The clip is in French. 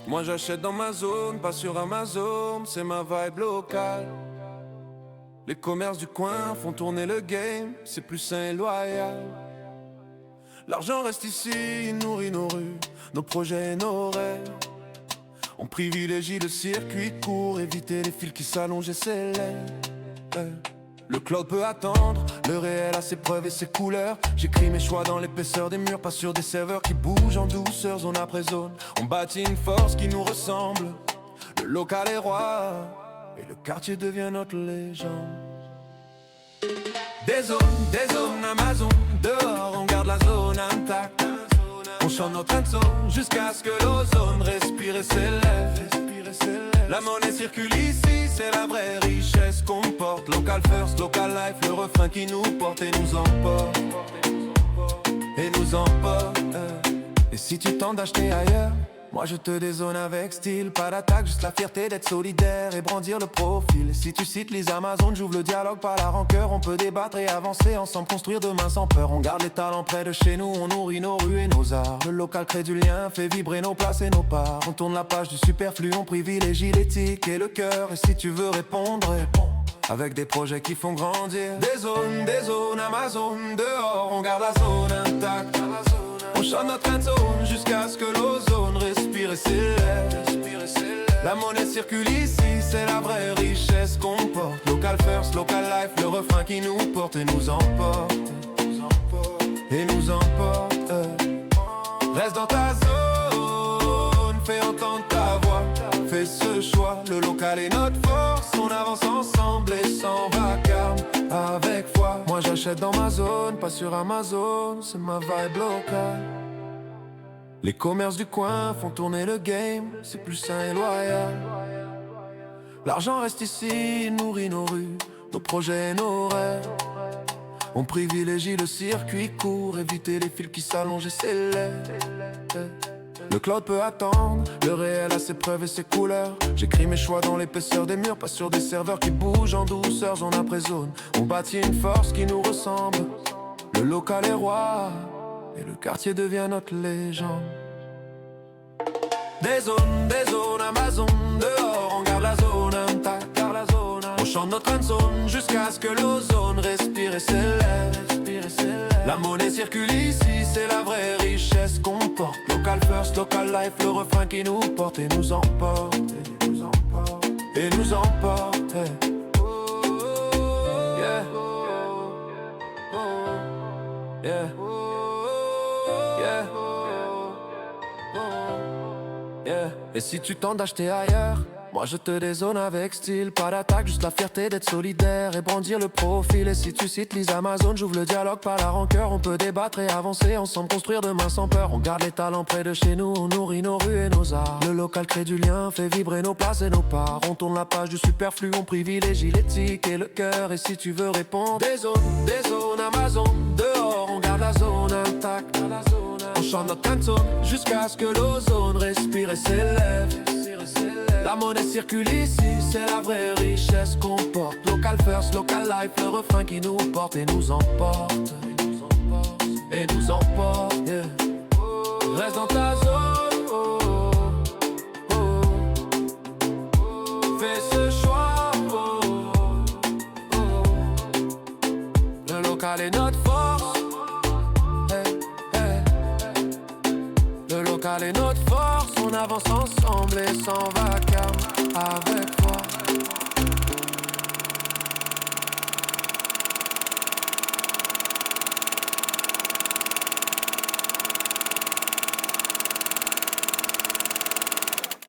Moi j'achète dans ma zone, pas sur Amazon, c'est ma vibe locale. Les commerces du coin font tourner le game, c'est plus sain et loyal. L'argent reste ici, il nourrit nos rues, nos projets et nos rêves. On privilégie le circuit court, éviter les fils qui s'allongent et s'élèvent. Le cloud peut attendre, le réel a ses preuves et ses couleurs. J'écris mes choix dans l'épaisseur des murs, pas sur des serveurs qui bougent en douceur, zone après zone. On bâtit une force qui nous ressemble, le local est roi, et le quartier devient notre légende. Des zones Amazon, dehors on garde la zone intacte. On chante notre intro jusqu'à ce que l'ozone respire et s'élève. La monnaie circule ici, c'est la vraie richesse qu'on porte. Local first, local life, le refrain qui nous porte et nous emporte. Et nous emporte. Et si tu tentes d'acheter ailleurs, moi je te dézone avec style. Pas d'attaque, juste la fierté d'être solidaire et brandir le profil. Et si tu cites les Amazones, j'ouvre le dialogue par la rancœur. On peut débattre et avancer ensemble, construire demain sans peur. On garde les talents près de chez nous, on nourrit nos rues et nos arts. Le local crée du lien, fait vibrer nos places et nos parts. On tourne la page du superflu, on privilégie l'éthique et le cœur. Et si tu veux répondre, réponds avec des projets qui font grandir. Des zones Amazon, dehors on garde la zone intacte. On chante notre zone jusqu'à ce que l'ozone respire et s'élève. La monnaie circule ici, c'est la vraie richesse qu'on porte. Local first, local life, le refrain qui nous porte et nous emporte. Et nous emporte. Reste dans ta zone, fais entendre ta voix. Fais ce choix, le local est notre force. On avance ensemble et sans vacarme, avec foi. Moi j'achète dans ma zone, pas sur Amazon, c'est ma vibe locale. Les commerces du coin font tourner le game, c'est plus sain et loyal. L'argent reste ici, il nourrit nos rues, nos projets et nos rêves. On privilégie le circuit court, éviter les fils qui s'allongent et s'élèvent. Le cloud peut attendre, le réel a ses preuves et ses couleurs. J'écris mes choix dans l'épaisseur des murs, pas sur des serveurs qui bougent en douceur, zone après zone. On bâtit une force qui nous ressemble, le local est roi, et le quartier devient notre légende. Des zones Amazon, dehors on garde la zone intacte. On chante notre zone jusqu'à ce que l'ozone respire et s'élève. La monnaie circule ici, c'est la vraie richesse qu'on porte. Local first, local life, le refrain qui nous porte et nous emporte. Et nous emporte. Yeah. Yeah. Yeah. Et si tu tentes d'acheter ailleurs, moi je te dézone avec style. Pas d'attaque, juste la fierté d'être solidaire et brandir le profil. Et si tu cites les Amazones, j'ouvre le dialogue par la rancœur. On peut débattre et avancer ensemble, construire demain sans peur. On garde les talents près de chez nous, on nourrit nos rues et nos arts. Le local crée du lien, fait vibrer nos places et nos parts. On tourne la page du superflu, on privilégie l'éthique et le cœur. Et si tu veux répondre, des zones Amazon, dehors on garde la zone intacte. On chante notre zone jusqu'à ce que l'ozone respire et s'élève. La monnaie circule ici, c'est la vraie richesse qu'on porte. Local first, local life, le refrain qui nous porte et nous emporte. Et nous emporte, yeah. Reste dans ta zone, oh, oh, oh. Fais ce choix, oh, oh, oh. Le local est notre force, hey, hey. Le local est notre force, on avance ensemble et sans vacarme, avec foi.